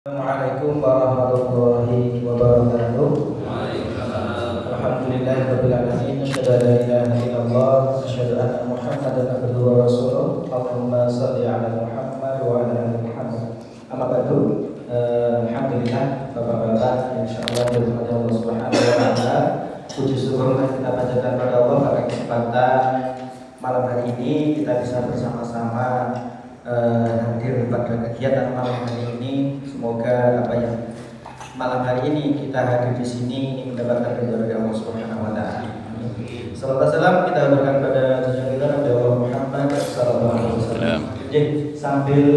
Assalamualaikum warahmatullahi wabarakatuh. Alhamdulillahirabbil alamin. Asyhadu an la ilaha illallah wa asyhadu anna Muhammadan abduhu wa rasuluh. Allahumma shalli ala Muhammad wa ala ali Muhammad. Amma ba'du. Alhamdulillah Bapak-bapak, insyaallah dirahmati Allah Subhanahu wa taala. Puji syukur kita panjatkan pada Allah pada kesempatan malam hari ini kita bisa bersama-sama hadir pada kegiatan malam hari ini. Semoga malam hari ini kita hadir di sini mendapatkan ridho dari Allah Subhanahu wa taala. Salawat salam kita berikan pada junjungan kita Nabi Muhammad sallallahu alaihi wasallam. Jadi sambil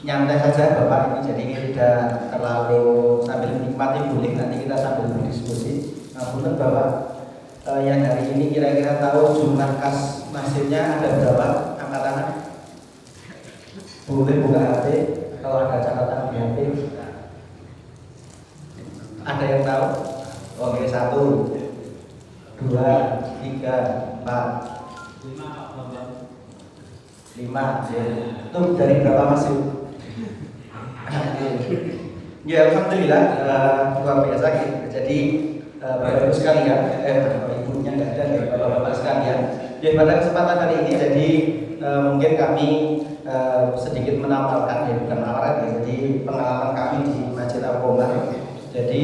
nyantai saja Bapak ini, jadi tidak terlalu sambil menikmati, boleh nanti kita sambil berdiskusi. Namun Bapak yang hari ini kira-kira tahu jumlah kas masjidnya ada berapa? Angkat tangan. Boleh buka HP kalau ada catatan di HP. Ada yang tahu? Oke, 1, 2, 3, 4, 5. Itu dari berapa masjid? Ya, alhamdulillah luar biasa. Jadi Bapak Ibu sekalian, ibunya nggak ada ya, Bapak-bapak sekalian. Ya, pada kesempatan hari ini jadi mungkin kami sedikit menampilkan, ya bukan menampilkan ya, jadi pengalaman kami di Masjid Al-Qomar. Jadi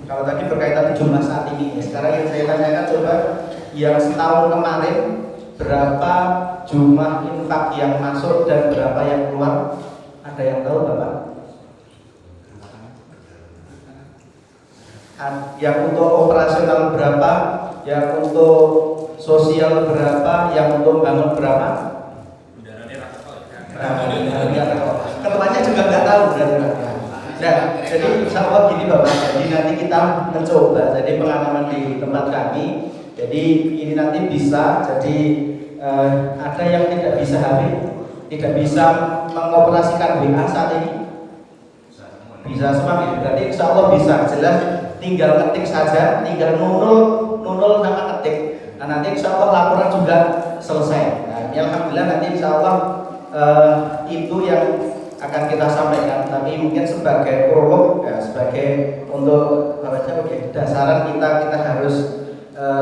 kalau tadi berkaitan jumlah saat ini, ya, sekarang yang saya tanyakan coba yang setahun kemarin berapa jumlah infak yang masuk dan berapa yang keluar? Ada yang tahu Bapak? Yang untuk operasional berapa? Yang untuk sosial berapa? Yang untuk bangun berapa? Ketuanya juga nggak tahu berarti. Nah, jadi insya Allah gini Bapak, jadi nanti kita mencoba, jadi pengalaman di tempat kami, jadi ini nanti bisa, jadi ada yang tidak bisa HP, tidak bisa mengoperasikan WA saat ini, bisa semua, berarti insya Allah bisa, jelas tinggal ketik saja, tinggal nunul sama ketik. Nah nanti insya Allah laporan juga selesai. Nah ini alhamdulillah nanti insya Allah itu yang akan kita sampaikan. Tapi mungkin sebagai prolog, ya, sebagai untuk dasaran kita harus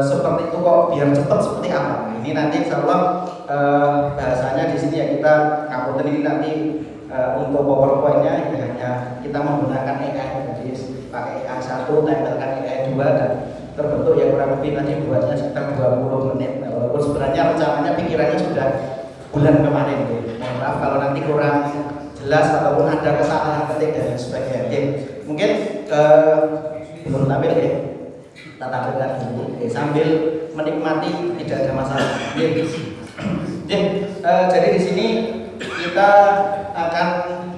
seperti itu kok biar cepat seperti apa. Nah, ini nanti insya Allah bahasanya di sini ya kita ngapunten ini nanti untuk PowerPoint-nya ya, hanya kita menggunakan AI, jadi pakai AI1 tempelkan AI2 dan terbentuk ya kurang lebih nanti buatnya sekitar 20 menit. Nah, walaupun sebenarnya rencananya pikirannya sudah bulan kemarin. Mohon maaf kalau nanti kurang jelas ataupun ada kesalahan ketik dan sebagainya. Mungkin belum tampil ya, kita tampilkan dulu sambil menikmati, tidak ada masalah. Jadi di sini kita akan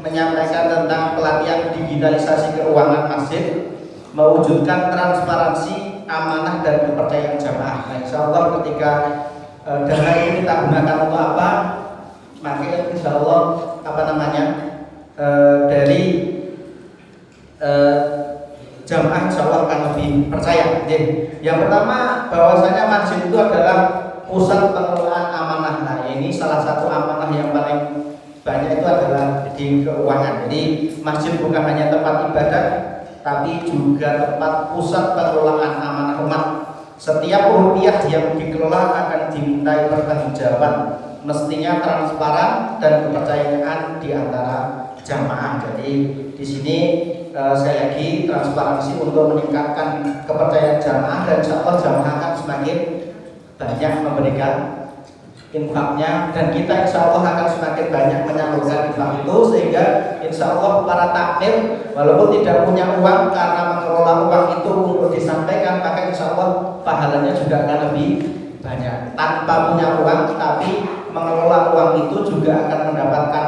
menyampaikan tentang pelatihan digitalisasi keuangan masjid, mewujudkan transparansi, amanah dan kepercayaan jamaah. Nah, insya Allah ketika dana ini kita gunakan untuk apa, maka insya Allah dari jamaah insya Allah akan lebih percaya. Yang pertama bahwasanya masjid itu adalah pusat pengelolaan amanah. Nah ini salah satu amanah yang paling banyak itu adalah di keuangan. Jadi masjid bukan hanya tempat ibadah, tapi juga tempat pusat pengelolaan amanah umat. Setiap rupiah yang dikelola akan dimintai pertanggungjawaban, mestinya transparan dan kepercayaan di antara jamaah. Jadi di sini sekali lagi transparansi untuk meningkatkan kepercayaan jamaah, dan insya Allah jamaah akan semakin banyak memberikan infaknya, dan kita insya Allah akan semakin banyak menyalurkan infak itu, sehingga insya Allah para takmir walaupun tidak punya uang karena mengelola uang itu untuk disampaikan, maka insya Allah pahalanya juga akan lebih banyak. Tanpa punya uang tapi mengelola uang itu juga akan mendapatkan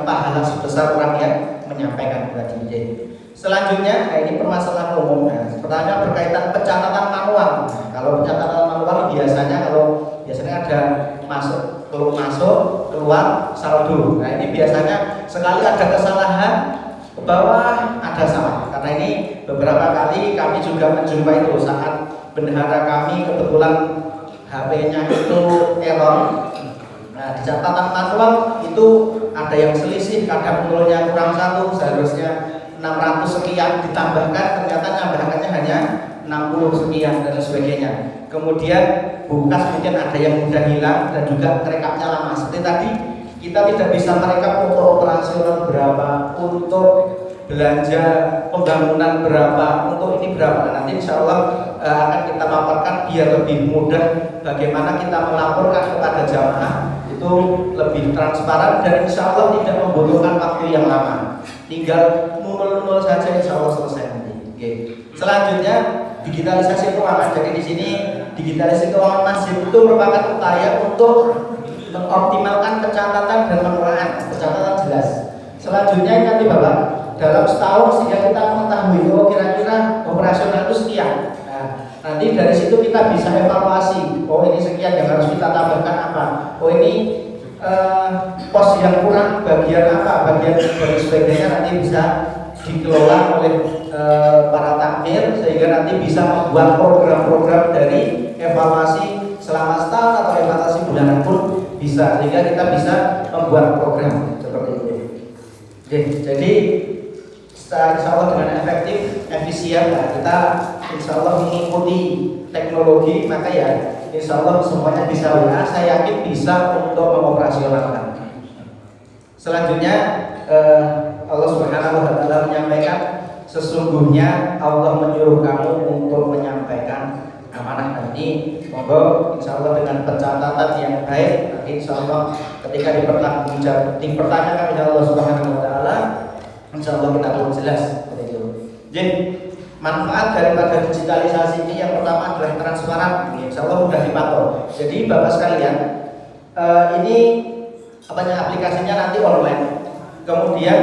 pahala sebesar orang yang menyampaikan tadi. Selanjutnya, ini permasalahan umum. Pertanyaan berkaitan pencatatan manual. Kalau pencatatan manual biasanya ada masuk, keluar, saldo. Nah ini biasanya sekali ada kesalahan ke bawah ada salah. Karena ini beberapa kali kami juga menjumpai itu saat bendahara kami kebetulan HP-nya itu error. Nah Nah, di catatan manual itu ada yang selisih, kadang nolnya kurang satu, seharusnya 600 sekian, ditambahkan ternyata nambahkannya hanya 60 sekian dan sebagainya. Kemudian bukas mungkin ada yang mudah hilang dan juga merekapnya lama. Seperti tadi kita tidak bisa merekap untuk operasional berapa, untuk belanja pembangunan berapa, untuk ini berapa. Nah, nanti insya Allah akan kita paparkan biar lebih mudah bagaimana kita melaporkan kepada jamaah itu lebih transparan dan insya Allah tidak membutuhkan waktu yang lama. Tinggal nol saja insya Allah selesai nanti. Oke. Selanjutnya digitalisasi keuangan. Jadi di sini digitalisasi keuangan masjid itu merupakan upaya untuk mengoptimalkan pencatatan dan pengelolaan. Pencatatan jelas. Selanjutnya nanti Bapak dalam setahun sehingga kita mengetahui oh kira-kira operasional itu sekian. Nah, nanti dari situ kita bisa evaluasi. Oh ini sekian yang harus kita tambahkan apa? Oh ini pos yang kurang bagian apa? Bagian dan sebagainya nanti bisa dikelola oleh para takmir sehingga nanti bisa membuat program-program dari evaluasi selama setahun atau evaluasi bulanan pun bisa sehingga kita bisa membuat program seperti itu. Oke, jadi insya Allah dengan efektif, efisien kita insya Allah mengikuti teknologi maka ya insya Allah semuanya bisa WA. Saya yakin bisa untuk mengoperasionalkan. Selanjutnya Allah Subhanahu wa taala menyampaikan sesungguhnya Allah menyuruh kamu untuk menyampaikan amanah nanti. Monggo insya Allah dengan pencatatan yang baik nanti insya Allah ketika dipertanyakan oleh Allah Subhanahu wa taala insya Allah kita pun jelas seperti itu. Jadi manfaat daripada digitalisasi ini yang pertama adalah transparan, insya Allah mudah dipantau. Jadi Bapak sekalian ini aplikasinya nanti online. Kemudian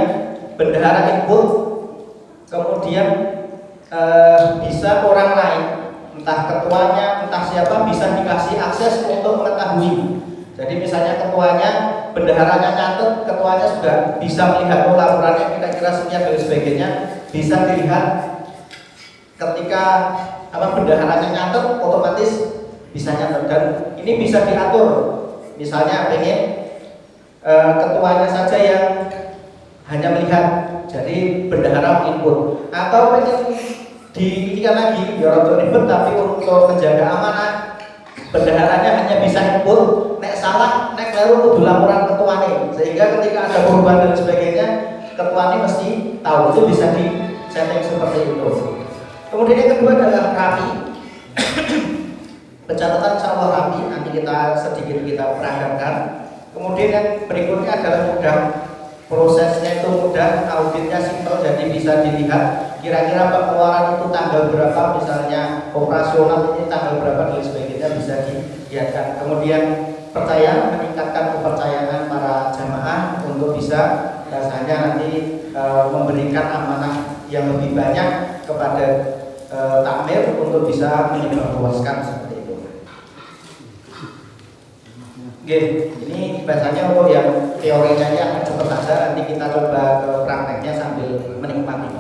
bendahara input, kemudian bisa orang lain, entah ketuanya, entah siapa bisa dikasih akses untuk mengetahui. Jadi misalnya ketuanya, bendaharanya nyatet, ketuanya sudah bisa melihat laporannya kira-kira sekian dan sebagainya, bisa dilihat ketika bendaharanya nyatet, otomatis bisa nyatet dan ini bisa diatur. Misalnya pengen ketuanya saja yang hanya melihat, jadi bendahara input, atau pengen diinginkan lagi biar untuk ribet tapi untuk menjaga amanah bendaharanya hanya bisa input, nek salah, nek keliru kudu laporan ketuanya, sehingga ketika ada perubahan dan sebagainya ketuanya mesti tahu. Itu bisa di setting seperti itu. Kemudian yang kedua adalah rapi. Pencatatan insya Allah rapi, nanti kita sedikit kita peragakan. Kemudian yang berikutnya adalah mudah, prosesnya itu mudah, auditnya simpel, jadi bisa dilihat kira-kira pengeluaran itu tanggal berapa, misalnya operasional ini tanggal berapa dan sebagainya bisa dilihatkan. Kemudian percaya, meningkatkan kepercayaan para jamaah untuk bisa rasanya nanti memberikan amanah yang lebih banyak kepada takmir untuk bisa menyebarluaskan seperti itu. Oke, ini bahasanya untuk yang teorinya akan cepat saja, nanti kita coba ke prakteknya sambil menikmati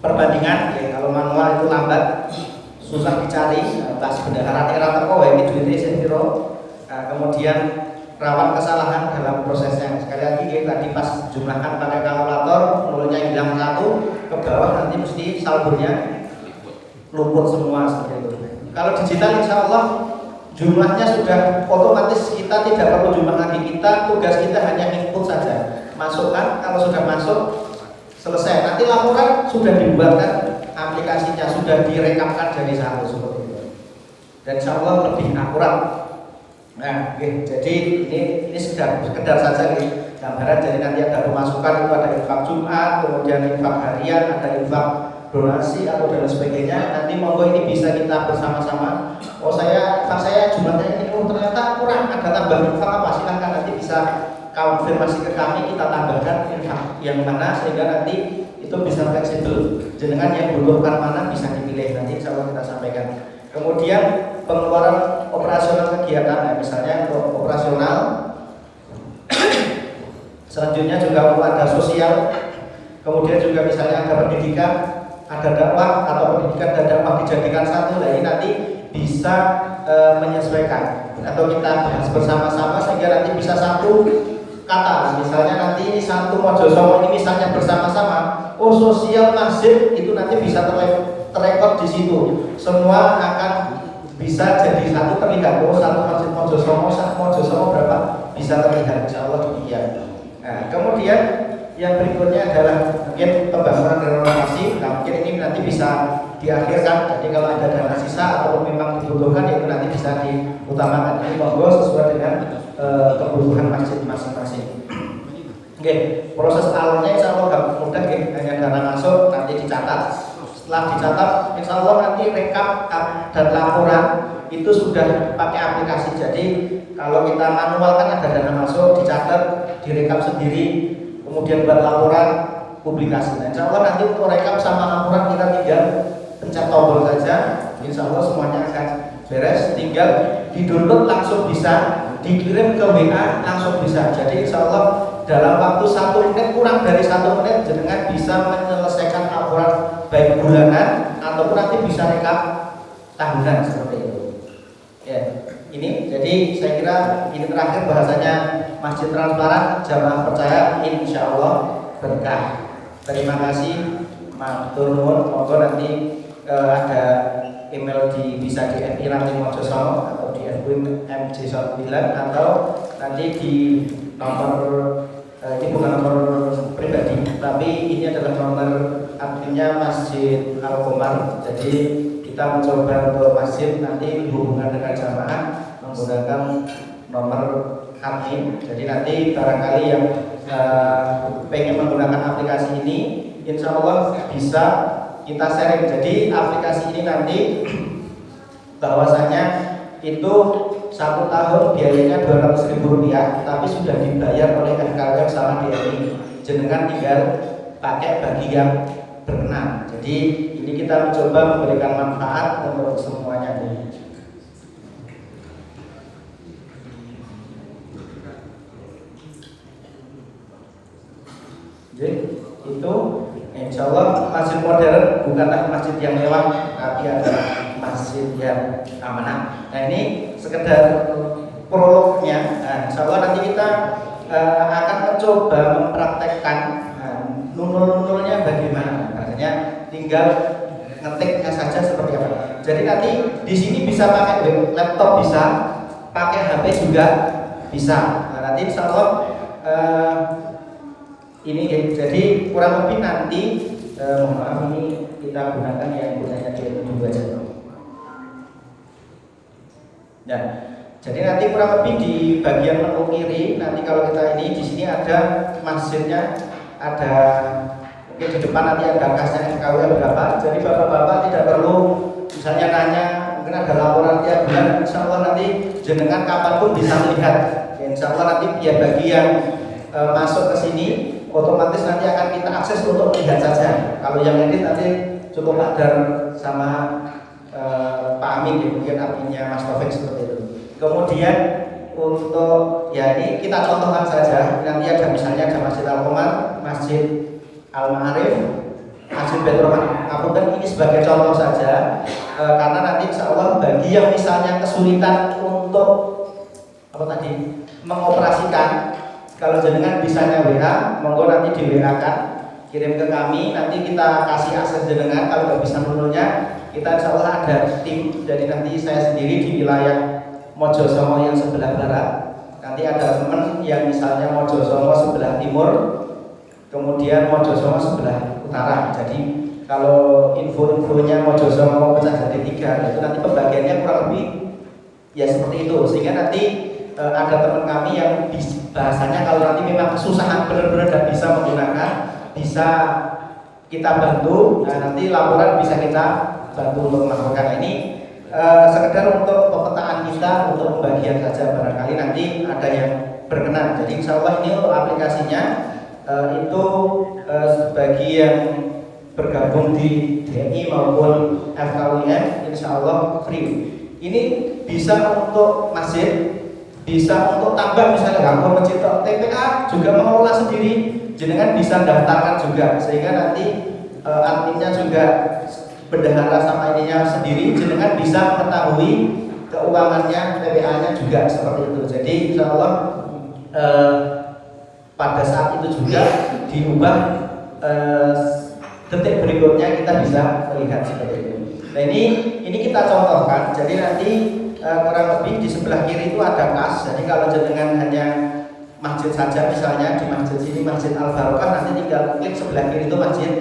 perbandingan. Ya, kalau manual itu lambat, susah dicari, pas bendahara era teko ini duitnya sendiri. Kemudian rawan kesalahan dalam prosesnya. Sekali lagi ya, tadi pas jumlahkan pakai kalkulator, nolnya hilang satu, ke bawah nanti mesti saldonya luput semua seperti itu. Kalau digital insya Allah jumlahnya sudah otomatis, kita tidak perlu jumlah lagi, tugas kita hanya input saja, masukkan, kalau sudah masuk selesai, nanti laporan sudah dibuatkan aplikasinya, sudah direkamkan dari satu seperti itu, dan insya Allah lebih akurat. Nah, jadi ini sekedar saja gambaran. Jadi nanti ada pemasukan itu ada infak Jumat, kemudian infak harian, ada infak donasi atau dan sebagainya. Nanti monggo ini bisa kita bersama-sama. Oh infak saya jumlahnya ini ternyata kurang, ada tambahan infak apa? Silahkan nanti bisa konfirmasi ke kami, kita tambahkan infak yang mana sehingga nanti itu bisa fleksibel. Jenengan yang butuhkan mana bisa dipilih, nanti insya Allah kita sampaikan. Kemudian pengeluaran operasional kegiatan, misalnya untuk operasional. Selanjutnya juga ada sosial, kemudian juga misalnya ada pendidikan, ada dakwah atau pendidikan dan dakwah dijadikan satu. Nah ini nanti bisa menyesuaikan atau kita bahas bersama-sama sehingga nanti bisa satu kata, misalnya nanti ini satu Mojosongo ini misalnya bersama-sama, oh sosial masjid itu nanti bisa terrekod di situ, semua akan bisa jadi satu terlihat, oh satu masjid Mojosongo berapa bisa terlihat, insya Allah demikian. Nah, kemudian yang berikutnya adalah mungkin pembangunan renovasi. Nah, mungkin ini nanti bisa diakhirkan. Jadi kalau ada dana sisa atau memang dibutuhkan itu nanti bisa diutamakan. Ini monggo sesuai dengan kebutuhan masjid masing-masing. Oke, proses alurnya insya Allah gampang mudah ya. Hanya dana masuk nanti dicatat. Setelah dicatat, insya Allah nanti rekap dan laporan itu sudah pakai aplikasi. Jadi kalau kita manual kan ada dana masuk, dicatat, direkap sendiri, kemudian buat laporan, publikasi. Nah, insya Allah nanti untuk rekap sama laporan kita tinggal pencet tombol saja, insya Allah semuanya akan beres. Tinggal di-download langsung bisa, dikirim ke WA langsung bisa. Jadi insya Allah dalam waktu 1 menit, kurang dari 1 menit, jenengan bisa menyelesaikan laporan baik bulanan ataupun nanti bisa rekap tahunan seperti itu. Ya, ini jadi saya kira ini terakhir bahasanya Masjid Transparan Jamaah Percaya, insya Allah berkah. Terima kasih, matur nuwun. Monggo nanti ada email bisa di FI Ramli Mojosongo atau di FWIM MC9 atau nanti di nomor ini bukan nomor pribadi, tapi ini adalah nomor adminnya Masjid Al-Qomar. Jadi kita mencoba untuk masjid nanti hubungan dengan jamaah menggunakan nomor admin. Jadi nanti barangkali yang pengen menggunakan aplikasi ini, insya Allah bisa kita sharing. Jadi aplikasi ini nanti bahwasanya itu 1 tahun biayanya Rp200.000, tapi sudah dibayar oleh FKWM sama DNI. Jenengan tinggal pakai bagi yang berkenan. Jadi ini kita mencoba memberikan manfaat untuk semuanya. Jadi itu insya Allah masjid modern bukanlah masjid yang mewah, tapi adalah masjid yang amanah. Nah ini sekedar prolognya. Nah, insya Allah nanti kita akan mencoba mempraktekkan nunul-nunulnya bagaimana. Maksudnya tinggal ngetiknya saja seperti apa. Jadi nanti di sini bisa pakai laptop, bisa pakai HP juga bisa. Nah, nanti insya Allah ini ya, jadi kurang lebih nanti mohon maaf ini kita gunakan yang gunanya dua aja. Ya, jadi nanti kurang lebih di bagian menu kiri nanti kalau kita ini di sini ada masjidnya, ada mungkin di depan nanti ada kasnya FKW berapa. Jadi bapak-bapak tidak perlu misalnya nanya, mungkin ada laporan tiap bulan, insya Allah nanti jenengan kapanpun bisa melihat. Ya, insya Allah nanti biar bagi yang masuk ke sini otomatis nanti akan kita akses untuk melihat saja. Kalau yang edit nanti cukup ada sama Pak Amin, ya, mungkin adminnya Mas Taufik seperti itu. Kemudian untuk ya ini kita contohkan saja. Nanti ada misalnya ada Masjid Al-Qomar, Masjid Al-Ma'arif, Masjid Baitur Rahman. Apunten ini sebagai contoh saja karena nanti insya Allah bagi yang misalnya kesulitan untuk apa tadi mengoperasikan, kalau jenengan bisanya WA, monggo nanti di WA kan, kirim ke kami, nanti kita kasih akses jenengan. Kalau nggak bisa menurunnya, kita insya Allah ada tim. Jadi nanti saya sendiri di wilayah Mojosongo yang sebelah barat, nanti ada teman yang misalnya Mojosongo sebelah timur, kemudian Mojosongo sebelah utara. Jadi kalau info-infonya Mojosongo pecah jadi 3, itu nanti pembagiannya kurang lebih ya seperti itu. Sehingga nanti ada teman kami yang bahasanya kalau nanti memang kesusahan benar-benar tidak bisa menggunakan, bisa kita bantu. Nah, nanti laporan bisa kita bantu untuk melakukan. Ini sekedar untuk pemetaan kita, untuk pembagian saja, barangkali nanti ada yang berkenan. Jadi insya Allah ini untuk aplikasinya itu bagi yang bergabung di DNI maupun FKWM insya Allah free. Ini bisa untuk masjid, bisa untuk tambah misalnya Kampung Masjid TPA juga mengelola sendiri, jenengan bisa daftarkan juga, sehingga nanti adminnya juga bendahara sama ininya sendiri, jenengan bisa mengetahui keuangannya, TPA-nya juga seperti itu. Jadi insya Allah pada saat itu juga diubah, detik berikutnya kita bisa melihat seperti itu. Nah ini kita contohkan. Jadi nanti kurang lebih di sebelah kiri itu ada kas. Jadi kalau jenengan hanya masjid saja, misalnya di masjid sini Masjid Al Barokah, nanti tinggal klik sebelah kiri itu Masjid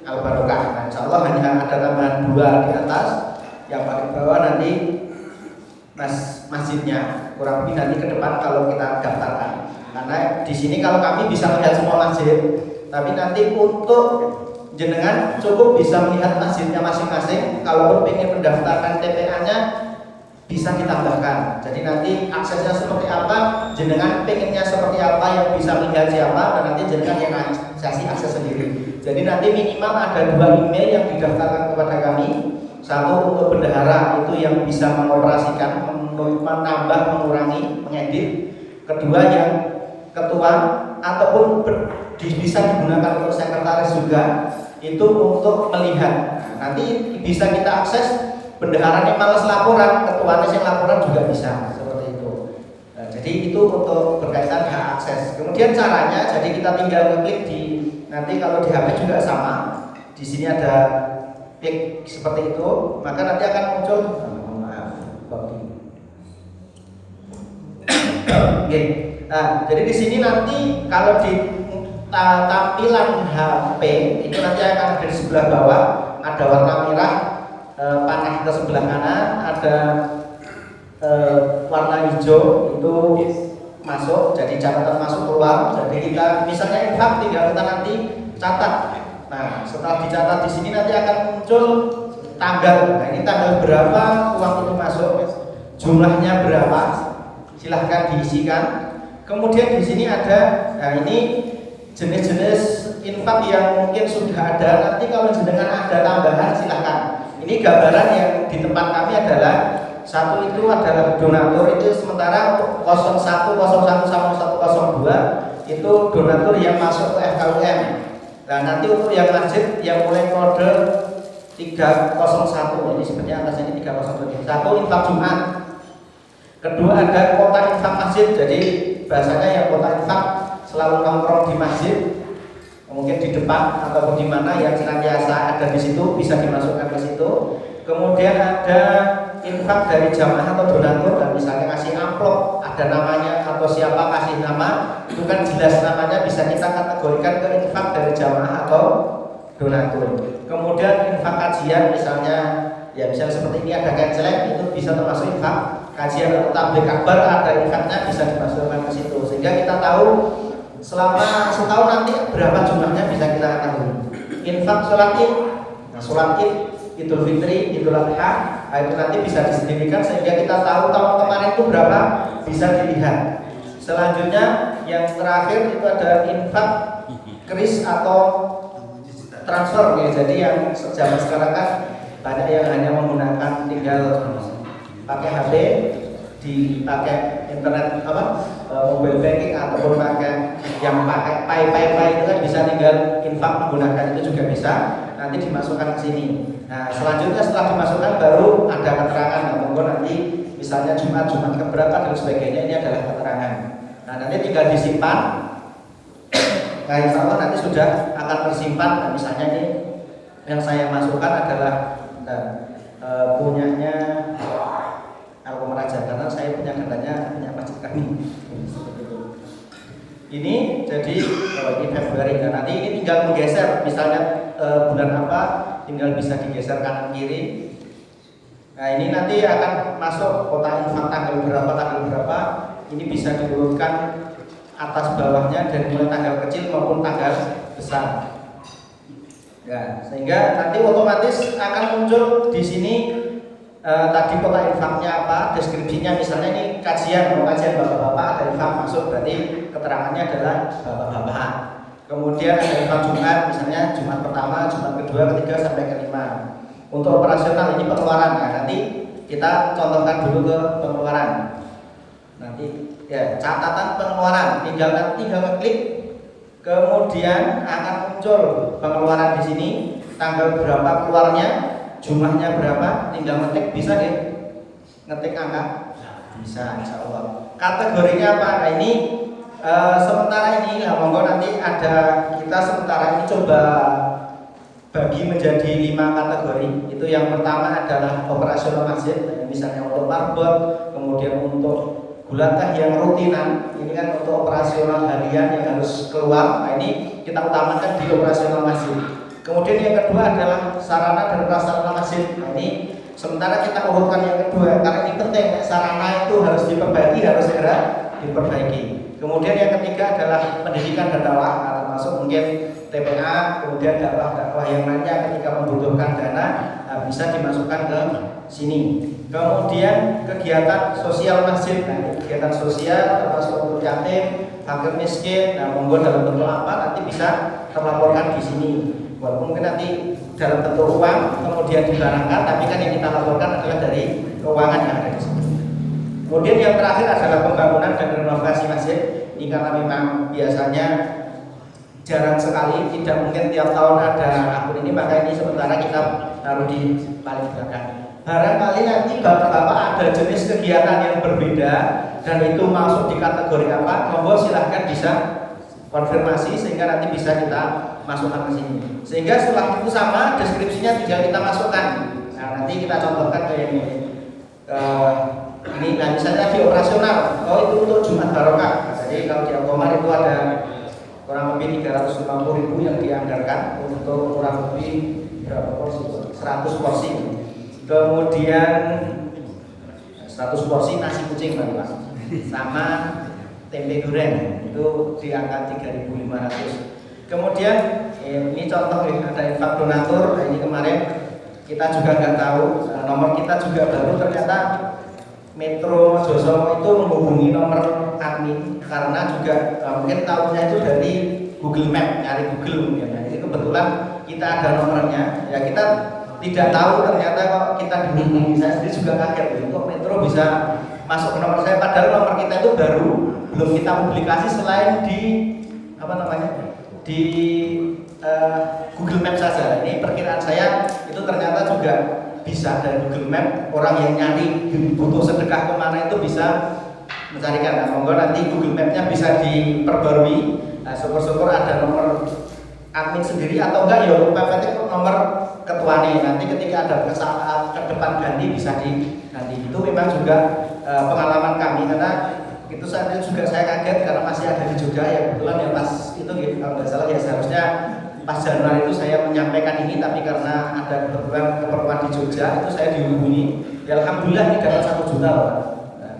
Al Barokah. Nah, insya Allah hanya ada tambahan 2 di atas, yang paling bawah nanti masjidnya. Kurang lebih nanti ke depan kalau kita daftarkan. Karena di sini kalau kami bisa melihat semua masjid, tapi nanti untuk jenengan cukup bisa melihat masjidnya masing-masing. Kalau pengen mendaftarkan TPA-nya bisa ditambahkan. Jadi nanti aksesnya seperti apa, jenengan pengennya seperti apa, yang bisa melihat siapa, dan nanti jenengan yang akses sendiri. Jadi nanti minimal ada 2 email yang didaftarkan kepada kami. Satu untuk bendahara, itu yang bisa mengoperasikan, menambah, mengurangi, mengedit. Kedua yang ketua, ataupun bisa digunakan untuk sekretaris juga, itu untuk melihat. Nanti bisa kita akses, bendaharanya malas laporan, ketuanya yang laporan juga bisa, seperti itu. Nah, jadi itu untuk berkaitan hak akses. Kemudian caranya, jadi kita tinggal klik di, nanti kalau di HP juga sama. Di sini ada klik seperti itu, maka nanti akan muncul. Oke. Nah, jadi di sini nanti kalau di tampilan HP itu nanti akan ada di sebelah bawah, ada warna merah, panah ke sebelah kanan, ada warna hijau itu masuk, jadi catatan masuk keluar. Jadi kita misalnya infak, tinggal kita nanti catat. Nah, setelah dicatat di sini nanti akan muncul tanggal. Nah, ini tanggal berapa uang itu masuk, jumlahnya berapa, silahkan diisikan. Kemudian di sini ada, nah ini jenis-jenis infak yang mungkin sudah ada. Nanti kalau jenengan ada tambahan silahkan. Ini gambaran yang di tempat kami adalah, satu itu adalah donatur, itu sementara untuk 01, 01 sama 102 itu donatur yang masuk ke FKUM. Nah nanti untuk yang masjid yang mulai kode 301, ini sebenarnya atas ini 301. Satu infak Jumat. Kedua ada kota infak masjid, jadi bahasanya yang kota infak selalu nongkrong di masjid, mungkin di depan ataupun di mana yang senantiasa ada di situ, bisa dimasukkan ke situ. Kemudian ada infak dari jamaah atau donatur, dan misalnya kasih amplop, ada namanya atau siapa kasih nama, itu kan jelas namanya, bisa kita kategorikan ke infak dari jamaah atau donatur. Kemudian infak kajian, misalnya ya misalnya seperti ini ada kenceleng, itu bisa termasuk infak kajian, atau tabligh akbar ada infaknya, bisa dimasukkan ke situ, sehingga kita tahu selama setahun nanti berapa jumlahnya bisa kita ketahui. Infak sholat id, nah sholat id, Idul Fitri, Idul Adha, nah itu nanti bisa disendirikan sehingga kita tahu tahun kemarin itu berapa, bisa dilihat. Selanjutnya yang terakhir itu ada infak kris atau transfer ya. Jadi yang zaman sekarang kan banyak yang hanya menggunakan tinggal pakai HP, dipakai internet mobile banking, ataupun pakai yang pakai pay itu kan bisa tinggal infak menggunakan itu juga bisa, nanti dimasukkan ke sini. Nah selanjutnya setelah dimasukkan baru ada keterangan, monggo nanti misalnya Jumat keberapa dan sebagainya, ini adalah keterangan. Nah nanti tinggal disimpan. Nah insya Allah nanti sudah akan tersimpan. Nah, misalnya ini yang saya masukkan adalah punyanya Al-Qamaraja, karena saya punya datanya punya masjid kami. Ini jadi ini Februari. Nah nanti ini tinggal menggeser, misalnya bulan apa, tinggal bisa digeser kanan kiri. Nah ini nanti akan masuk kota infak tanggal berapa, ini bisa diurutkan atas bawahnya dari mulai tanggal kecil maupun tanggal besar. Ya, sehingga nanti otomatis akan muncul di sini tadi kota infaknya apa, deskripsinya, misalnya ini kajian bapak-bapak, ada infak masuk, berarti keterangannya adalah bapak-bapak. Kemudian ada infak Jumat, misalnya Jumat pertama, Jumat kedua, ketiga sampai kelima. Untuk operasional ini pengeluaran. Nah, nanti kita contohkan dulu ke pengeluaran. Nanti ya catatan pengeluaran, tinggal klik, kemudian akan muncul pengeluaran di sini, tanggal berapa keluarnya, jumlahnya berapa, tinggal ngetik, bisa deh ngetik angka, bisa insya Allah. Kategorinya apa? Nah ini sementara ini, nah monggo nanti ada kita sementara ini coba bagi menjadi 5 kategori. Itu yang pertama adalah operasional masjid, misalnya untuk marbot, kemudian untuk gulatah yang rutinan, ini kan untuk operasional harian yang harus keluar. Nah ini kita utamakan di operasional masjid. Kemudian yang kedua adalah sarana dan prasarana masjid. Nah ini sementara kita urutkan yang kedua karena ini penting, sarana itu harus diperbaiki, harus segera diperbaiki. Kemudian yang ketiga adalah pendidikan dan dakwah, termasuk mungkin TPA, kemudian dakwah yang lainnya ketika membutuhkan dana bisa dimasukkan ke sini. Kemudian kegiatan sosial masjid, nah, kegiatan sosial termasuk untuk yatim, fakir miskin, nah monggo dalam bentuk apa nanti bisa terlaporkan di sini. Walaupun mungkin nanti dalam bentuk uang kemudian dibarangkan, tapi kan yang kita laporkan adalah dari keuangan yang ada di sini. Kemudian yang terakhir adalah pembangunan dan renovasi masjid. Ini karena memang biasanya jarang sekali, tidak mungkin tiap tahun ada akun ini, maka ini sementara kita taruh di paling belakang. Barangkali nanti bapak-bapak ada jenis kegiatan yang berbeda dan itu masuk di kategori apa, monggo silahkan bisa konfirmasi sehingga nanti bisa kita masukkan ke sini. Sehingga setelah itu sama deskripsinya tinggal kita masukkan. Nah nanti kita contohkan kayak ini. Ini nah misalnya di operasional, oh itu untuk Jumat Barokah. Jadi kalau di Alkomar itu ada kurang lebih 350.000 yang dianggarkan untuk kurang lebih berapa porsi? 100 porsi. Kemudian 100 porsi nasi kucing Pak, sama tempe goreng itu di angka 3.500. Kemudian ini contoh ada infak donatur. Nah, ini kemarin kita juga nggak tahu, nomor kita juga baru, ternyata Metro Mojosomo itu menghubungi nomor admin karena juga mungkin tahunya itu dari Google Map, nyari Google mungkin. Nah, ini kebetulan kita ada nomornya. Ya kita tidak tahu ternyata kok kita dihubungi. Saya sendiri juga kaget, kok Metro bisa masuk ke nomor saya, padahal nomor kita itu baru, belum kita publikasi selain di apa namanya di Google Map saja. Ini perkiraan saya itu ternyata juga bisa dari Google Map, orang yang nyari butuh sedekah kemana itu bisa mencarikan. Nah, monggo nanti Google Map-nya bisa diperbarui. Nah, syukur-syukur ada nomor admin sendiri atau enggak ya PPT nomor ketua nih. Nanti ketika ada kesalahan ke depan ganti bisa diganti. Itu memang juga pengalaman kami karena itu saat juga saya kaget karena masih ada di Jogja ya, kebetulan ya pas itu gitu, kalau nggak salah ya seharusnya pas Januari itu saya menyampaikan ini, tapi karena ada keperluan di Jogja itu saya dihubungi. Ya alhamdulillah ini dapat 1 juta Pak,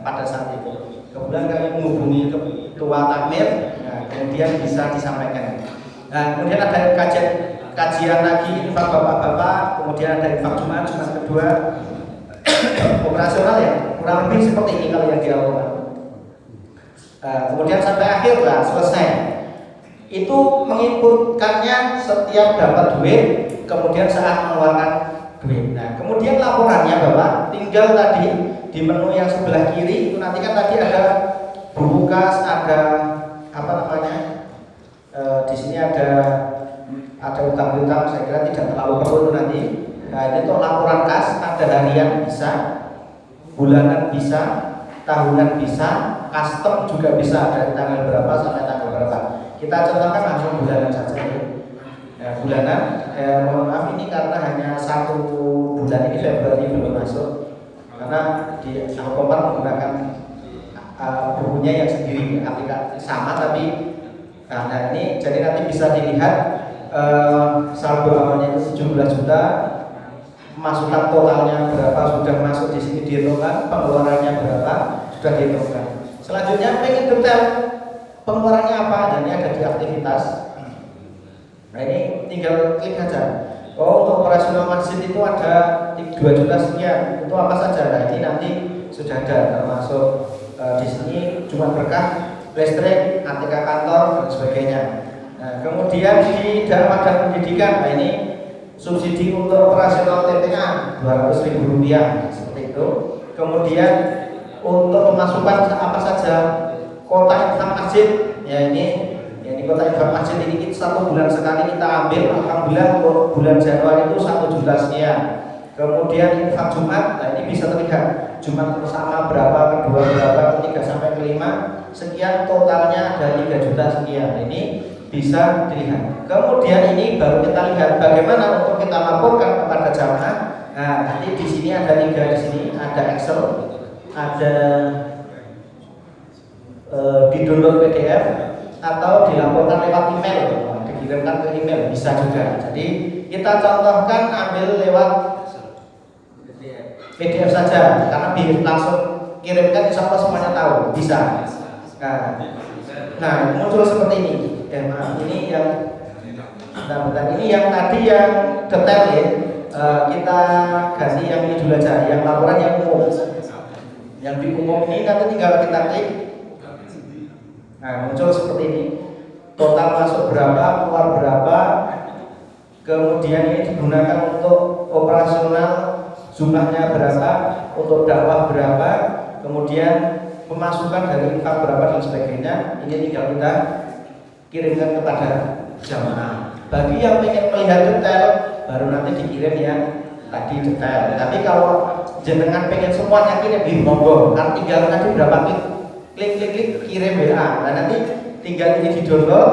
pada saat itu. Kemudian kami menghubungi ketua takmir, nah, kemudian bisa disampaikan. Nah, kemudian ada kajian lagi infak bapak-bapak, kemudian ada infak Jumat kedua. Operasional ya, kurang lebih seperti ini kalau yang dilakukan. Kemudian sampai akhir lah selesai. Itu menginputkannya setiap dapat duit, kemudian saat mengeluarkan duit. Nah, kemudian laporannya Bapak tinggal tadi di menu yang sebelah kiri itu nanti kan tadi ada buku kas, ada apa namanya? Di sini ada utang-utang, saya kira tidak terlalu perlu nanti. Nah, ini untuk laporan kas, ada harian bisa, bulanan bisa, tahunan bisa, custom juga bisa dari tanggal berapa sampai tanggal berapa. Kita contohkan langsung bulanan saja ya. Ya bulanan, mohon maaf ini karena hanya 1 bulan ini Februari belum masuk karena di Alkomar menggunakan bukunya yang sendiri, aplikasi sama tapi nah ini jadi nanti bisa dilihat saldo awalnya itu 17 juta, masukan totalnya berapa sudah masuk di sini dihitungkan, pengeluarannya berapa sudah dihitungkan. Selanjutnya pengen detail pengeluarannya apa, dan ini ada di aktivitas. Nah ini tinggal klik aja. Oh untuk operasional masjid itu ada 2 juta sekian, itu apa saja? Nah ini nanti sudah ada termasuk di sini cuma berkah, listrik, ATK kantor dan sebagainya. Nah kemudian di dakwah dan pendidikan, nah ini subsidi untuk operasional TPA Rp200.000 seperti itu. Kemudian untuk pemasukan apa saja, kota infak masjid, ya ini kota infak masjid ini 1 bulan sekali kita ambil. Alhamdulillah untuk bulan Januari itu 1 juta sekian. Kemudian infak Jumat, nah ini bisa terlihat Jumat pertama berapa, kedua berapa, ketiga sampai kelima sekian, totalnya ada 3 juta sekian. Ini bisa dilihat. Kemudian ini baru kita lihat bagaimana untuk kita laporkan kepada jamaah. Nah, nanti di sini ada 3 di sini, ada Excel, ada di download PDF atau dilaporkan lewat email, dikirimkan ke email bisa juga. Jadi kita contohkan ambil lewat PDF saja, karena langsung kirimkan insya Allah semuanya tahu bisa. Nah muncul seperti ini. Ini yang ini yang tadi yang detail ya. Kita ganti yang ini dulu aja, yang laporan yang umum. Yang di umum ini nanti tinggal kita klik. Nah muncul seperti ini. Total masuk berapa, keluar berapa. Kemudian ini digunakan untuk operasional, jumlahnya berapa, untuk dakwah berapa, kemudian pemasukan dari infak berapa dan sebagainya. Ini tinggal kita kirimkan kepada jamaah. Bagi yang ingin melihat detail baru nanti dikirim yang tadi detail. Tapi kalau jenengan pengen semuanya kirim, monggo. Kan tinggal nanti berapa klik kirim WA. Nah nanti tinggal ini di-download,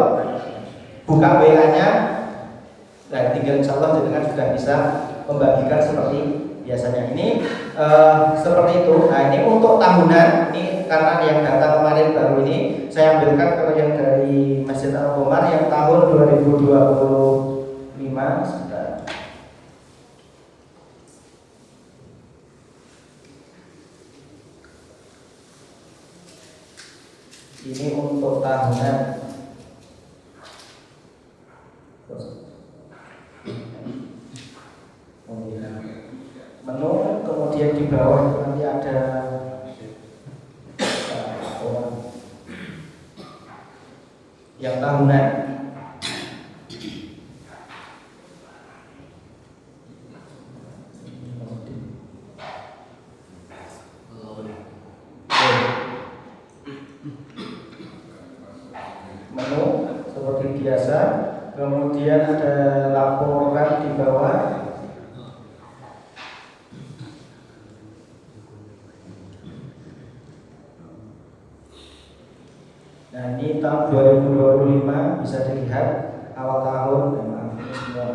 buka WA-nya. Nah tinggal insya Allah jenengan sudah bisa membagikan seperti biasanya. Ini seperti itu. Nah ini untuk tahunan, ini karena yang data kemarin baru ini saya ambilkan kalau yang dari Masjid Al-Qomar yang tahun 2025. Sebentar. Ini untuk tahunan. Menu, kemudian di bawah nanti ada yang tahunan. Menu seperti biasa, kemudian ada laporan di bawah. Nah ini tahun 2025 bisa dilihat awal tahun, memang ini semua.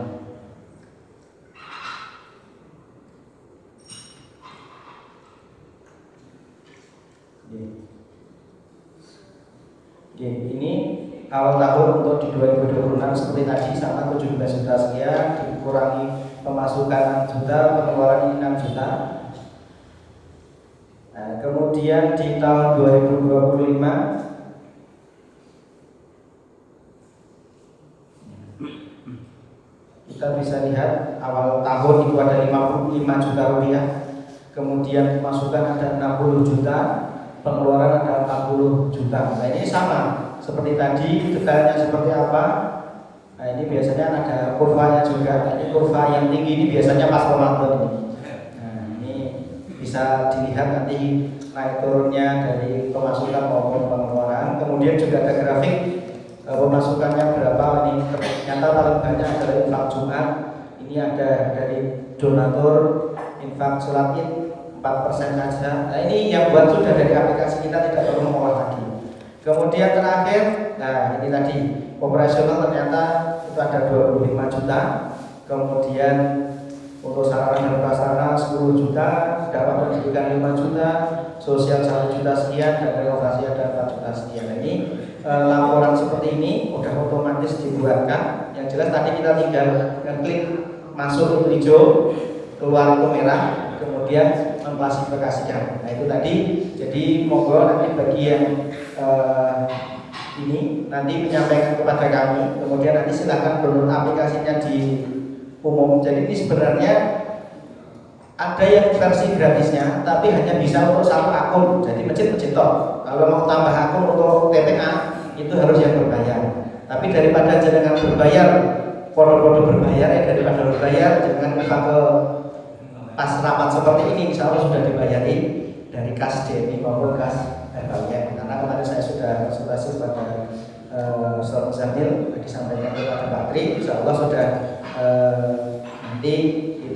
Ini awal tahun untuk di 2026 seperti tadi sama 17 juta sekian, dikurangi pemasukan 6 juta, pengeluaran 6 juta. Nah, kemudian di tahun 2025 kita bisa lihat awal tahun itu ada 55 juta rupiah, kemudian pemasukan ada 60 juta, pengeluaran ada 40 juta. Nah ini sama seperti tadi, detailnya seperti apa. Nah ini biasanya ada kurvanya juga. Nah, ini kurva yang tinggi ini biasanya pas Ramadan ini. Nah ini bisa dilihat nanti naik turunnya dari pemasukan maupun pengeluaran. Kemudian juga ada grafik pemasukannya berapa. Ini ternyata paling banyak adalah infak Jumat. Ini ada dari donatur, infak sholat Id 4% saja. Nah ini yang buat sudah dari aplikasi kita, tidak perlu mengolah lagi. Kemudian terakhir, nah ini tadi operasional ternyata itu ada 25 juta. Kemudian untuk sarana dan prasarana 10 juta, dapat pendidikan 5 juta, sosial 1 juta sekian, dan renovasi ada 4 juta sekian. Nah, ini laporan seperti ini udah otomatis dibuatkan. Yang jelas tadi kita tinggal klik masuk itu hijau, keluar itu merah, kemudian mengklasifikasikan. Nah itu tadi. Jadi monggo nanti bagi yang ini nanti menyampaikan kepada kami, kemudian nanti silahkan download aplikasinya di umum. Jadi ini sebenarnya ada yang versi gratisnya, tapi hanya bisa untuk satu akun. Jadi masjid toh. Kalau mau tambah akun untuk TPA itu harus yang berbayar. Tapi daripada jangan berbayar, kode-kode berbayar ya, daripada berbayar jangan lupa ke pas rapat seperti ini, insya Allah sudah dibayari dari kas DMI maupun kas Herbalnya. Karena kemarin saya sudah konsultasi kepada Ustaz Muzamil, disampaikan kepada Pak Tri, insya Allah sudah nanti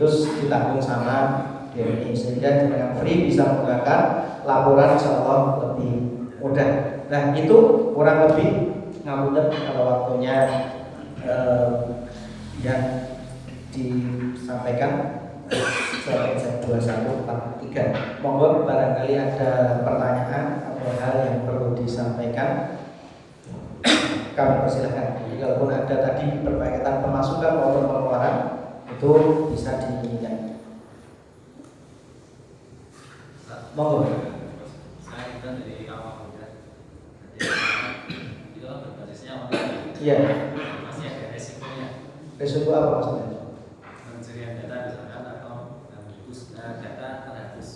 itu ditanggung sama BNI, sehingga dengan free bisa menggunakan laporan insya Allah lebih mudah. Nah itu kurang lebih ngapunten kalau waktunya yang disampaikan sampai jam 21.43. Monggo barangkali ada pertanyaan atau hal yang perlu disampaikan, kami persilahkan. Jadi kalaupun ada tadi berkaitan pemasukan maupun pengeluaran itu bisa diingat. Monggo. Saya kan dari awal muda, itu berbasisnya online. Iya. Masih ada resikonya. Resiko apa maksudnya? Pencurian data misalkan atau data terhapus.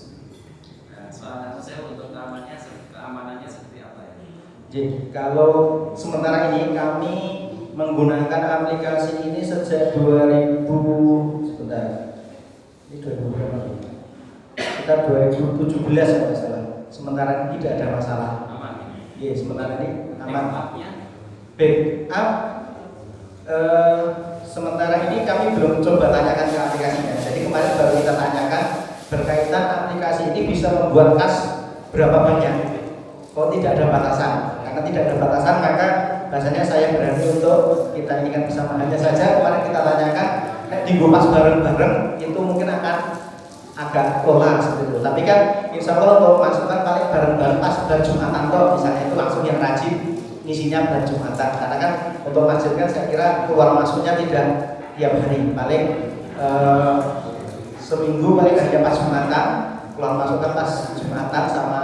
Nah, soal saya untuk keamanannya seperti apa ya? Jadi kalau sementara ini kami menggunakan aplikasi ini sejak 2000 sebentar. Ini 2000 berapa? Sekitar 2017 kalau tidak salah. Sementara ini tidak ada masalah. Aman. Iya, sementara ini aman. Backup sementara ini kami belum coba tanyakan ke aplikasinya. Jadi kemarin baru kita tanyakan berkaitan aplikasi ini bisa membuat kas berapa banyak. Kalau tidak ada batasan, karena tidak ada batasan maka bahasanya saya berani untuk kita ini kan bisa hanya saja kemarin kita tanyakan di Gopas bareng-bareng itu mungkin akan agak lola seperti itu. Tapi kan insya Allah untuk masukan paling bareng-bareng pas bulan Jumatan toh misalnya itu langsung yang rajin isinya bulan Jumatan. Karena kan untuk masjid kan saya kira keluar masuknya tidak tiap hari, paling seminggu paling hanya pas Jumatan, keluar masuk kan pas Jumatan sama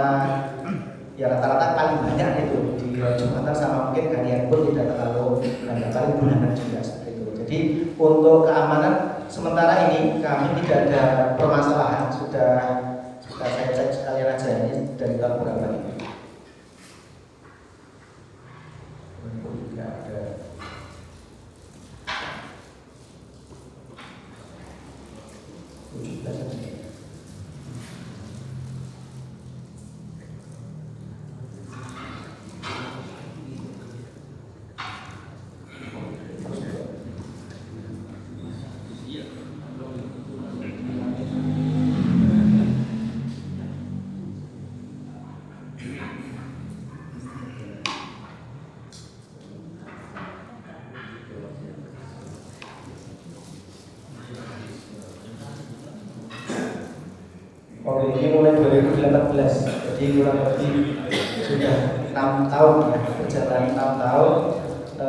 ya rata-rata paling banyak itu di Jumatan sama mungkin harian pun tidak terlalu banyak, paling bulanan juga seperti itu. Jadi untuk keamanan sementara ini kami tidak ada permasalahan, sudah saya cek sekalian aja ini dari tahun berapa ini. Tidak ada. Oke, ini mulai 2018, jadi kurang lebih sudah 6 tahun ya, berjalan 6 tahun.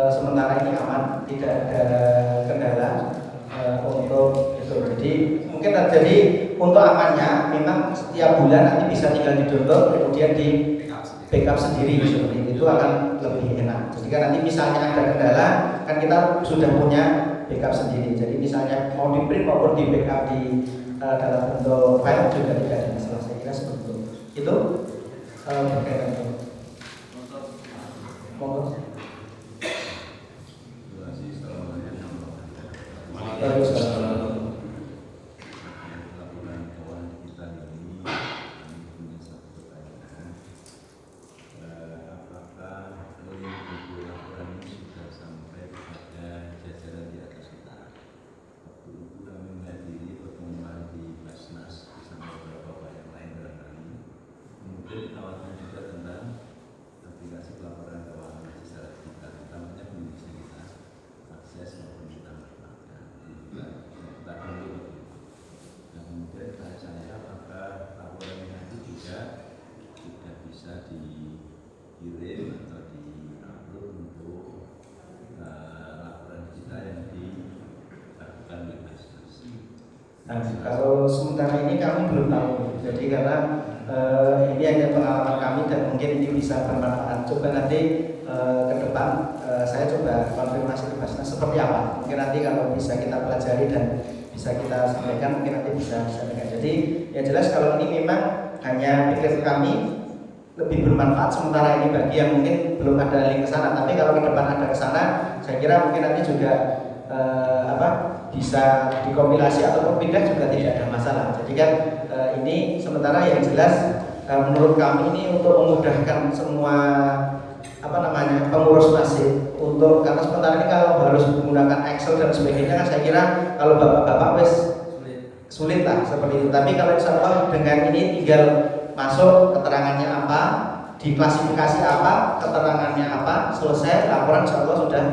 Sementara ini aman, tidak ada kendala untuk itu. Jadi mungkin terjadi untuk amannya, memang setiap bulan nanti bisa tinggal di-download, kemudian di backup sendiri seperti itu akan lebih enak. Jadi kan nanti misalnya ada kendala, kan kita sudah punya backup sendiri. Jadi misalnya mau di print maupun di backup di dalam bentuk file juga tidak ada masalah, saya kira seperti itu. Itu berkaitan itu. Monggo. Nah, kalau sementara ini kami belum tahu, jadi karena ini hanya pengalaman kami dan mungkin ini bisa bermanfaat. Coba nanti ke depan saya coba konfirmasi ke Basnas seperti apa. Mungkin nanti kalau bisa kita pelajari dan bisa kita sampaikan, mungkin nanti bisa dengar. Jadi yang jelas kalau ini memang hanya pikir kami lebih bermanfaat sementara ini bagi yang mungkin belum ada link ke sana. Tapi kalau ke depan ada ke sana, saya kira mungkin nanti juga bisa dikompilasi ataupun pindah juga tidak ada masalah. Jadi kan ini sementara yang jelas menurut kami ini untuk memudahkan semua pengurus masjid untuk, karena sementara ini kalau harus menggunakan Excel dan sebagainya kan saya kira kalau bapak-bapak wes sulit lah seperti itu. Tapi kalau insya Allah dengan ini tinggal masuk keterangannya apa, diklasifikasi apa, keterangannya apa, selesai, laporan insya Allah sudah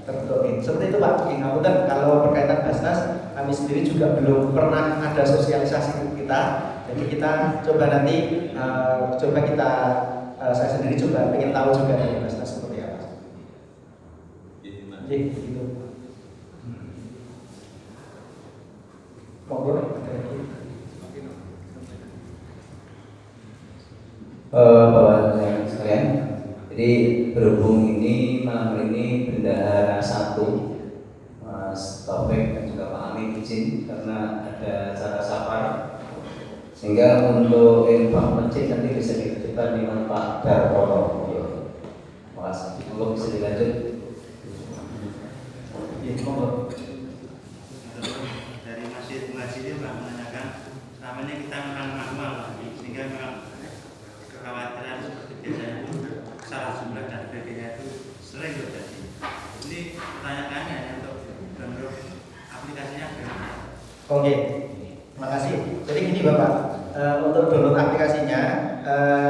terbentuk. Seperti itu Pak. Ngapunten, kalau berkaitan Basnas, kami sendiri juga belum pernah ada sosialisasi kita. Jadi kita coba nanti, saya sendiri coba pengen tahu juga dari Basnas seperti apa. Jadi gitu. Monggo. Bapak sekalian, jadi berhubung ini malam ini bendahara satu, Mas Taufik dan juga Pak Amin izin karena ada acara safar, sehingga untuk infak masjid nanti bisa dititipkan dengan Pak Dartono. Terima kasih. Monggo bisa dilanjut. Dari masjid ini Mbak menanyakan selama ini kita memang manual sehingga memang kekhawatiran seperti biasanya itu salah jumlah dan sebagainya itu sering terjadi. Ini pertanyaannya untuk download aplikasinya bagaimana? Oke, terima kasih. Jadi gini Bapak, untuk download aplikasinya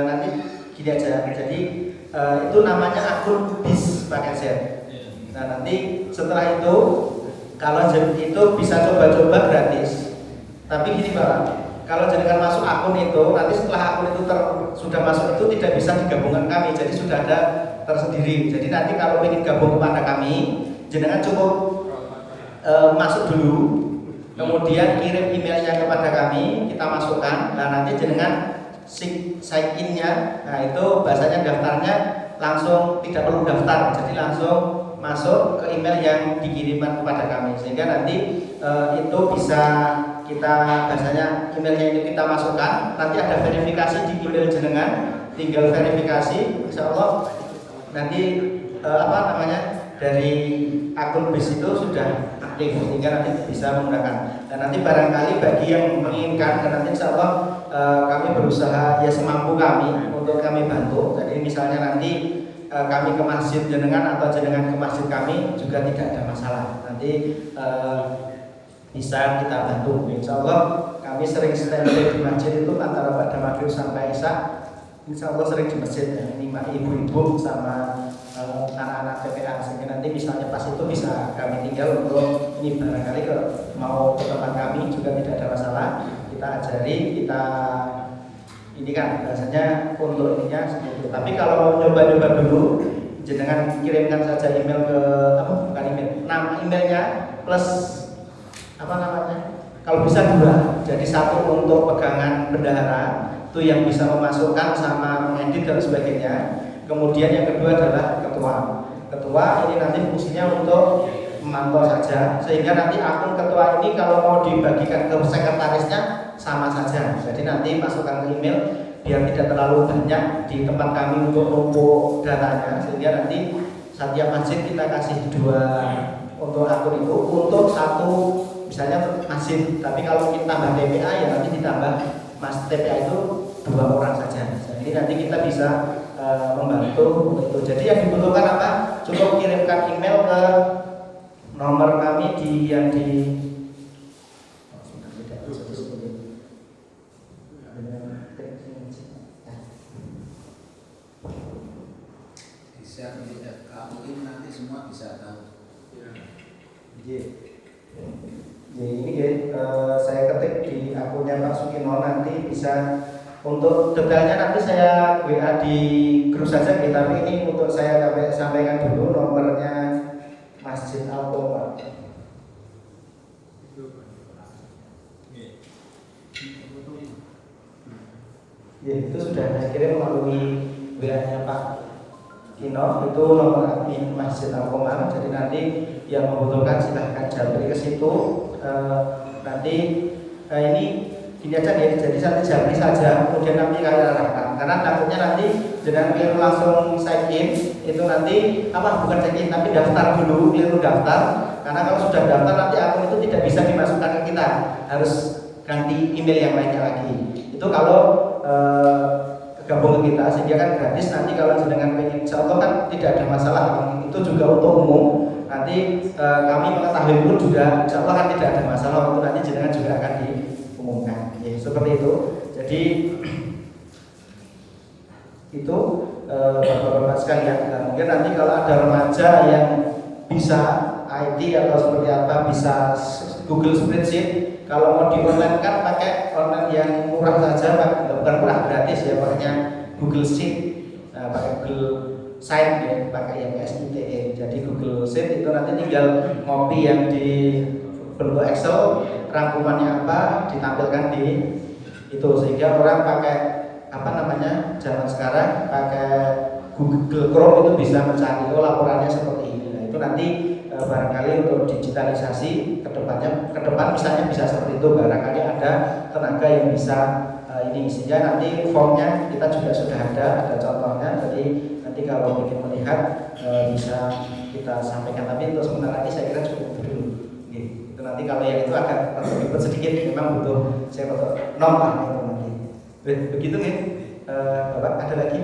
nanti gini aja. Jadi itu namanya akun BIS paket Z. Nah nanti setelah itu kalau itu bisa coba-coba gratis. Tapi gini Pak, kalau jenengan masuk akun itu, nanti setelah akun itu sudah masuk itu tidak bisa digabungkan kami, jadi sudah ada tersendiri. Jadi nanti kalau ingin gabung kepada kami, jenengan cukup masuk dulu, kemudian kirim emailnya kepada kami, kita masukkan. Nah nanti jenengan sign in-nya, nah itu bahasanya daftarnya langsung tidak perlu daftar, jadi langsung masuk ke email yang dikirimkan kepada kami, sehingga nanti itu bisa kita bahasanya emailnya itu kita masukkan, nanti ada verifikasi di email jenengan, tinggal verifikasi, insya Allah nanti dari akun BIS itu sudah aktif, sehingga nanti bisa menggunakan. Dan nanti barangkali bagi yang menginginkan, dan nanti insya Allah kami berusaha ya semampu kami untuk kami bantu. Jadi misalnya nanti kami ke masjid jenengan atau jenengan ke masjid kami juga tidak ada masalah. Nanti bisa kita bantu. Insya Allah kami sering standby di masjid itu antara pada maghrib sampai isya. Insya Allah sering di masjid ya. Ini ibu-ibu sama anak-anak TPA, sehingga nanti misalnya pas itu bisa kami tinggal untuk ini barangkali mau ke tempat kami juga tidak ada masalah. Kita ajari, kita ini kan biasanya untuk ininya seperti itu. Tapi kalau mau nyoba-nyoba dulu, jangan kirimkan saja email ke bukan email, nama emailnya plus kalau bisa 2, jadi 1 untuk pegangan bendahara itu yang bisa memasukkan sama mengedit dan sebagainya. Kemudian yang kedua adalah ketua ini nanti fungsinya untuk memantau saja, sehingga nanti akun ketua ini kalau mau dibagikan ke sekretarisnya sama saja. Jadi nanti masukkan ke email biar tidak terlalu banyak di tempat kami untuk numpuk datanya, sehingga nanti setiap masjid kita kasih 2 untuk akun itu, untuk 1 misalnya masjid. Tapi kalau kita tambah TPA ya nanti ditambah TPA itu 2 orang saja. Jadi nanti kita bisa membantu untuk itu. Jadi yang dibutuhkan apa? Cukup kirimkan email ke nomor kami yang di mungkin nanti semua bisa tahu. Ini saya ketik di akunnya Pak Sukino, nanti bisa untuk detailnya nanti saya WA di grup saja, tapi ini untuk saya sampaikan dulu nomornya Masjid Al-Qomar. Ya, itu sudah saya kirim melalui WA-nya Pak Kino, itu nomor admin Masjid Al-Qomar. Jadi nanti yang membutuhkan silahkan japri ke situ. Nanti ini gini aja ya, jadi nanti japri saja, kemudian nanti kalian arahkan. Karena takutnya nanti jangan kalian langsung sign in, itu nanti bukan sign in tapi daftar dulu, kalian daftar. Karena kalau sudah daftar nanti akun itu tidak bisa dimasukkan ke kita, harus ganti email yang lainnya lagi. Itu kalau gabung ke kita, sehingga kan gratis. Nanti kalau jenengan pengen, insya Allah kan tidak ada masalah, itu juga untuk umum. Nanti kami mengetahui pun juga insya Allah kan tidak ada masalah, waktu nanti jenengan juga akan umumkan. Ya, seperti itu. Jadi itu bapak-bapak sekalian. Nah, mungkin nanti kalau ada remaja yang bisa IT atau seperti apa, bisa Google Spreadsheet, kalau mau di online kan pakai online yang murah saja, bukan murah, gratis ya, pakainya Google Sheet, pakai Google Site ya, pakai yang SITE. Jadi Google Sheet itu nanti tinggal ngopi yang di bentuk Excel, rangkumannya apa ditampilkan di itu, sehingga orang pakai apa namanya zaman sekarang pakai Google Chrome itu bisa mencari laporannya seperti ini. Nah, itu nanti barangkali untuk digitalisasi ke depan misalnya bisa seperti itu, barangkali ada tenaga yang bisa ini, sehingga nanti formnya kita juga sudah ada contohnya. Jadi nanti kalau ingin melihat bisa kita sampaikan, tapi untuk sementara ini saya kira cukup dulu. Itu nanti kalau yang itu agak ribet sedikit, memang butuh saya foto nomor itu nanti. Begitu nih, Bapak ada lagi?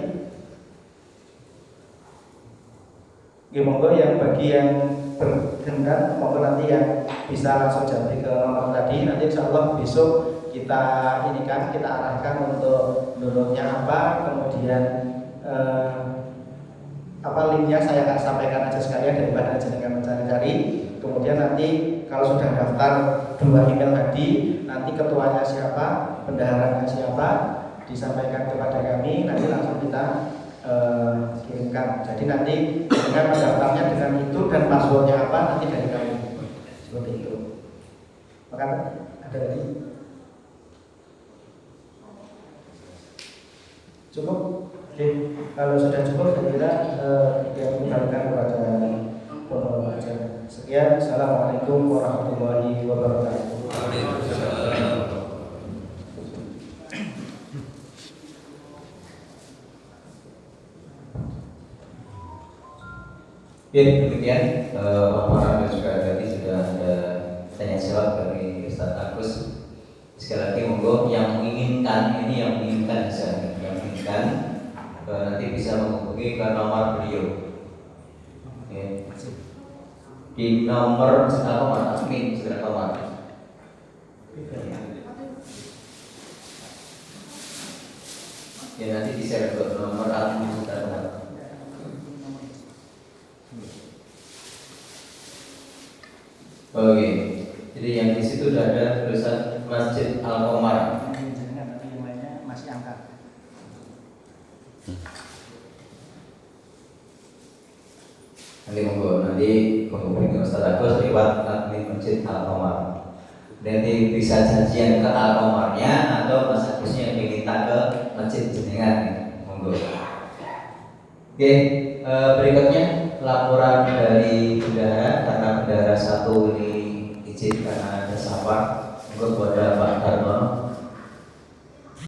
Oke, monggo yang bagi yang berkenan, monggo nanti yang bisa langsung jawab ke nomor tadi. Nanti insya Allah besok kita ini kan kita arahkan untuk downloadnya apa, kemudian apa linknya saya akan sampaikan aja sekalian daripada jenengan mencari-cari. Kemudian nanti kalau sudah daftar 2 email tadi, nanti ketuanya siapa, bendaharanya siapa, disampaikan kepada kami, nanti langsung kita kirimkan. Jadi nanti dengan mendaftarnya dengan itu dan passwordnya apa nanti dari kami, seperti itu. Maka ada lagi? Cukup? Oke, kalau sudah cukup saya kira yang kembalikan kepada penolong aja. Sekian, assalamualaikum warahmatullahi wabarakatuh. Ya, demikian paparan dan juga tadi sudah ada tanya jawab dari Ustaz Agus. Sekali lagi monggo yang menginginkan, ini yang menginginkan bisa, yang menginginkan nanti bisa menghubungi ke nomor beliau. Oke. Di nomor sekarang admin segera nomor. Ya nanti di share ke nomor admin segera. Oke, jadi yang di situ sudah ada tulisan Masjid Al-Qamar. Tapi yang lainnya masih angka. Nanti monggo nanti menghubungi Ustaz Agus lewat admin Masjid Al-Qamar. Nanti bisa janjian ke Al-Qamarnya atau Mas Agusnya yang diminta ke masjid jenengan. Monggo. Oke, berikutnya laporan dari bendahara, karena bendahara satu ini izin karena ada safar, monggo kepada